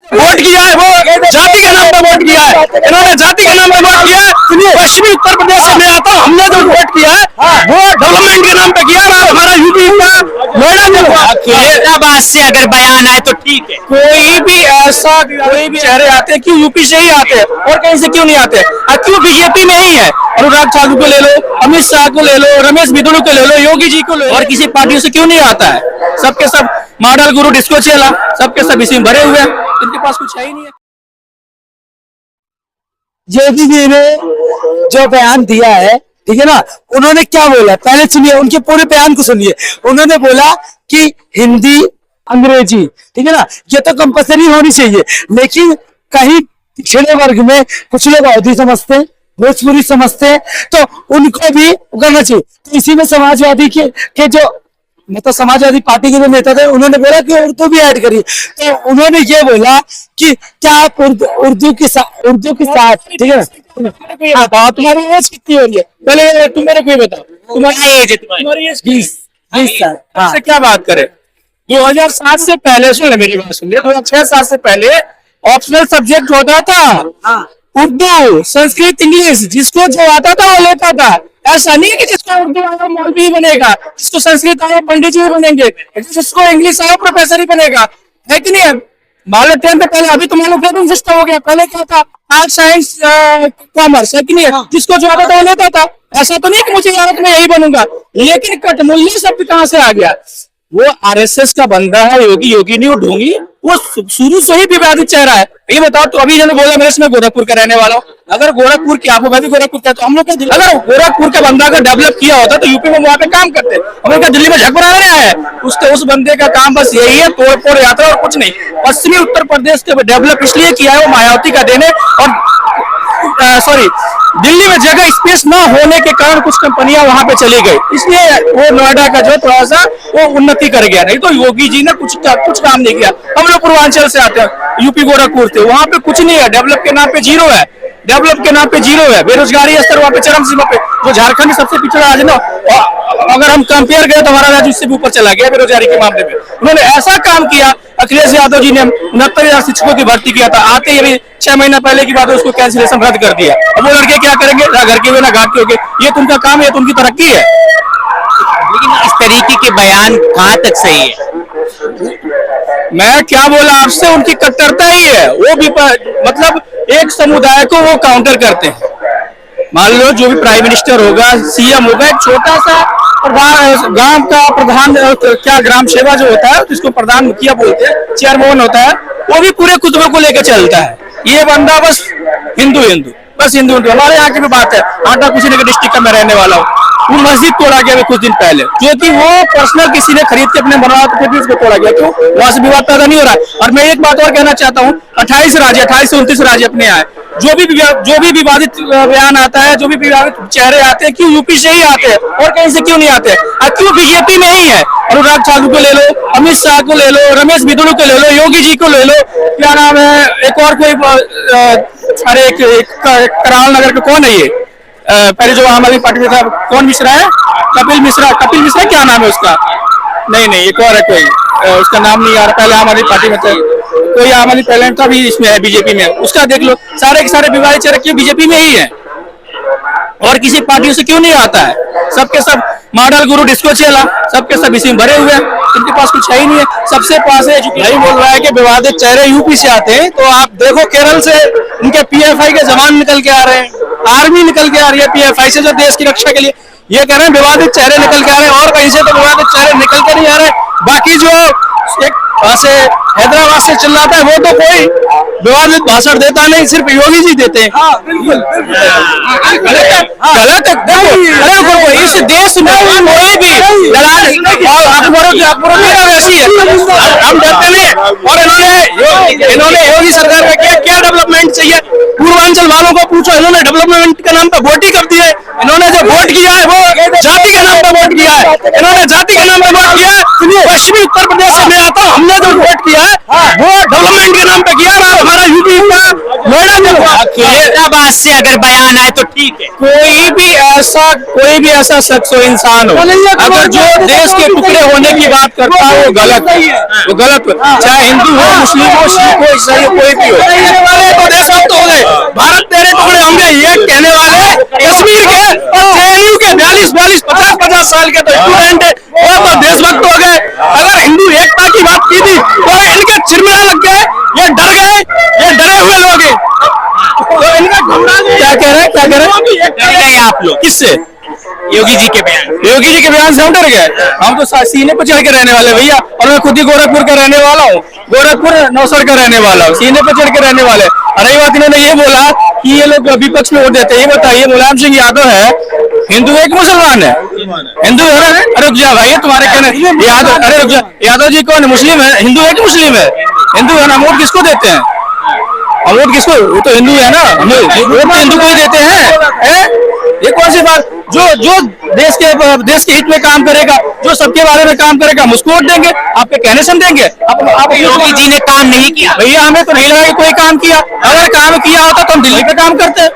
Vote किया है, वो जाति के नाम पे वोट किया है, इन्होंने जाति के नाम पे वोट किया है। पश्चिमी उत्तर प्रदेश से मैं आता हूँ, हमने जो वोट किया है वो डेवलपमेंट के नाम पे किया है। और हमारा यूपी का नोएडा में हैदराबाद से अगर बयान आए तो ठीक है। कोई भी ऐसा कोई भी चेहरे आते हैं, क्यों यूपी से ही आते हैं और कहीं से क्यों नहीं आते? क्यों बीजेपी में ही है? अनुराग ठाकुर को ले लो, अमित शाह को ले लो, रमेश बिदुड़ू को ले लो, योगी जी को ले लो, और किसी पार्टियों से क्यों नहीं आता है? सबके सब मॉडल गुरु डिस्को चेला, सबके सब इसी में भरे हुए हैं, इनके पास कुछ है ही नहीं है। योगी जी ने जो बयान दिया है, ठीक है ना, उन्होंने क्या बोला पहले सुनिए, उनके पूरे बयान को सुनिए। उन्होंने बोला कि हिंदी अंग्रेजी, ठीक है ना, ये तो कंपलसरी होनी चाहिए, लेकिन कहीं पिछड़े वर्ग में कुछ लोग अवधी समझते हैं, भोजपुरी समझते हैं, तो उनको भी करना चाहिए। तो इसी में समाजवादी के जो मतलब समाजवादी पार्टी के जो नेता थे, उन्होंने बोला कि उर्दू भी ऐड करिए। तो उन्होंने ये बोला कि क्या आप उर्दू के साथ, ठीक है ना, हाँ, तुम्हारी एज कितनी हो रही है? पहले तुम मेरे को ये बताओ, तुम्हारी एज है? तुम्हारी एज 20 साल। हाँ। से क्या बात करें? 2007 से पहले, सुन ले मेरी बात, सुन ले, 2006-7 से पहले ऑप्शनल सब्जेक्ट होता था उर्दू, संस्कृत, इंग्लिश, जिसको जो आता था वो लेता था। ऐसा नहीं है कि जिसको उर्दू आया मौलवी ही बनेगा, जिसको संस्कृत आया पंडित जी बनेंगे, जिसको इंग्लिश आया प्रोफेसर ही बनेगा, है कि नहीं? मान लो 10th पहले, अभी तो मान लो ग्रेजुएशन सिस्टम हो गया, पहले क्या था? आर्ट, साइंस, कॉमर्स, है कि नहीं? जिसको जो आता था वो लेता था। ऐसा तो नहीं कि मुझे यार मैं यही बनूंगा, लेकिन कटमुल्ली शब्द कहाँ से आ गया? वो आरएसएस का बंदा है, योगी नहीं, वो ढोंगी, वो शुरू से ही विवादित चेहरा है। ये बताओ, तो अभी जब बोला मेरे से मैं गोरखपुर का रहने वाला हूँ, अगर गोरखपुर की, आपको मैं भी गोरखपुर का, तो हम लोग क्या, अगर गोरखपुर का बंदा अगर डेवलप किया होता तो यूपी में वहां पे काम करते, हम लोग दिल्ली में झक बनाने आया है। उस बंदे का काम बस यही है, तोड़ फोड़ यात्रा और कुछ नहीं। पश्चिमी उत्तर प्रदेश के डेवलप इसलिए किया है, वो मायावती का देने, और सॉरी, दिल्ली में जगह स्पेस ना होने के कारण कुछ कंपनियां वहां पे चली गई, इसलिए वो नोएडा का जो थोड़ा सा वो उन्नति कर गया। नहीं तो योगी जी ने कुछ काम नहीं किया। हम लोग पूर्वांचल से आते हैं, यूपी गोरखपुर से, वहां पे कुछ नहीं है, डेवलप के नाम पे जीरो है, डेवलप के नाम पे जीरो है। बेरोजगारी स्तर वहां पे चरम सीमा पे, जो झारखंड सबसे पिछड़ा राज्य ना, अगर हम कंपेयर करें तो हमारा राज्य उससे भी ऊपर चला गया बेरोजगारी के मामले में। उन्होंने ऐसा काम किया, अखिलेश यादव जी ने 69,000 शिक्षकों की भर्ती किया था, आते ही अभी 6 महीना पहले की बात है, उसको कैंसिलेशन रद्द कर दिया। अब वो लड़के क्या करेंगे? ना घर के हुए ना घाट के होंगे। ये तो उनका काम है, तो उनकी तरक्की है। लेकिन इस तरीके के बयान कहाँ तक सही है? मैं क्या बोला आपसे, उनकी कट्टरता ही है। वो भी मतलब एक समुदाय को वो काउंटर करते हैं। मान लो जो भी प्राइम मिनिस्टर होगा, सीएम होगा, एक छोटा सा गांव का प्रधान, क्या ग्राम सेवा जो होता है, जिसको प्रधान मुखिया बोलते हैं, चेयरमैन होता है, वो भी पूरे कुतबे को लेकर चलता है। ये बंदा बस हिंदू, बस हिंदू। हमारे यहाँ की भी बात है, आटा कुशीनगर डिस्ट्रिक्ट का मैं रहने वाला हूँ, वो मस्जिद तोड़ा गया कुछ दिन पहले, जो कि वो पर्सनल किसी ने खरीद के अपने बनवाया, तो फिर भी उसको तोड़ा गया। क्यों? वहां से विवाद पैदा नहीं हो रहा है। और मैं एक बात और कहना चाहता हूँ, 28 राज्य, 28 से 29 राज्य अपने आए, जो भी विवादित बयान आता है, जो भी विवादित चेहरे आते हैं, क्यों यूपी से ही आते हैं और कहीं से क्यों नहीं आते? क्यों बीजेपी में ही है? अनुराग ठाकुर को ले लो, अमित शाह को ले लो, रमेश बिदुड़ू को ले लो, योगी जी को ले लो, क्या नाम है, एक और कोई, अरे कराल नगर का कौन है ये, पहले जो आम आदमी पार्टी में था, कौन मिश्रा है? कपिल मिश्रा क्या नाम है उसका? नहीं, एक और है कोई, उसका नाम नहीं आ रहा, पहले आम आदमी पार्टी में था, कोई आम आदमी पहले था, भी इसमें है बीजेपी में, उसका देख लो। सारे के सारे विवादित चेहरे क्यों बीजेपी में ही है और किसी पार्टियों से क्यों नहीं आता है? सबके सब मॉडल गुरु डिस्को चेला, सबके सब इसी में भरे हुए हैं, इनके पास कुछ है ही नहीं है। सबसे पास है, नहीं बोल रहा है कि विवादित चेहरे यूपी से आते हैं, तो आप देखो केरल से उनके पीएफआई के जवान निकल के आ रहे हैं, आर्मी निकल के आ रही है पीएफआई से, जो देश की रक्षा के लिए। ये कह रहे हैं विवादित चेहरे निकल के आ रहे हैं, और कहीं से तो विवादित चेहरे निकल के नहीं आ रहे। बाकी जो एक से हैदराबाद से चिल्लाता है, वो तो कोई विवादित भाषण देता नहीं, सिर्फ योगी जी देते हैं। गलत है। देखो इस देश में कोई भी लड़ाई, वैसी है, हम डरते नहीं। और इन्होंने योगी सरकार में क्या डेवलपमेंट चाहिए? पूर्वांचल वालों को पूछो, इन्होंने डेवलपमेंट के नाम पर वोट ही कर दिए। इन्होंने जो वोट किया है वो जाति के नाम पर वोट किया है, इन्होंने जाति के नाम पर वोट किया है। पश्चिमी उत्तर प्रदेश से मैं आता हूँ, हमने जो वोट किया है वो डेवलपमेंट के नाम पे किया है। और हमारा यूपी का नोएडा में फैसलाबाद से अगर बयान आए तो ठीक है। कोई भी ऐसा शख्स हो, इंसान हो, अगर जो देश के टुकड़े होने की बात करता है वो गलत है, वो गलत है। चाहे हिंदू हो, मुस्लिम हो, सिख हो, ईसाई हो, कोई भी हो। वाले तो देशभक्त हो गए, भारत तेरे टुकड़े होंगे ये कहने वाले कश्मीर के और जेएनयू के 42 50 साल के तो स्टूडेंट है, वो तो देशभक्त हो गए। अगर हिंदू एकता की बात की थी तो इनके चिरमिरा लग गए, ये डर गए, ये डरे हुए लोग हैं। तो इनका क्या कह रहे हैं, क्या कह रहे हैं? डर गए आप लोग किससे? योगी जी के बयान। योगी जी के बयान से हम डर गए? हम तो सीने पर चढ़ के रहने वाले भैया, और मैं खुद ही गोरखपुर का रहने वाला हूँ, गोरखपुर नौसर का रहने वाला हूँ, सीने पर चढ़ के रहने वाले। और रही बात, इन्होंने ये बोला कि ये लोग विपक्ष में वोट देते हैं। ये बताइए, मुलायम सिंह यादव है हिंदू है कि मुसलमान है? हिंदू है ना? अरे रुक जा भाई, तुम्हारे कहने यादव, अरे रुक जा, यादव जी कौन है? मुस्लिम है? हिंदू है कि मुस्लिम है? हिंदू है ना? वोट किसको देते हैं? और वोट किसको? वो तो हिंदू है ना, हमें वोट तो हिंदू को ही देते हैं। ये कौन सी बात? जो देश के हित में काम करेगा, जो सबके बारे में काम करेगा, हम उसको वोट देंगे। आपके कहने से हम देंगे? आप योगी जी ने काम नहीं किया भैया, हमें तो नहीं लगा कि कोई काम किया। अगर काम किया होता तो हम दिल्ली पे काम करते।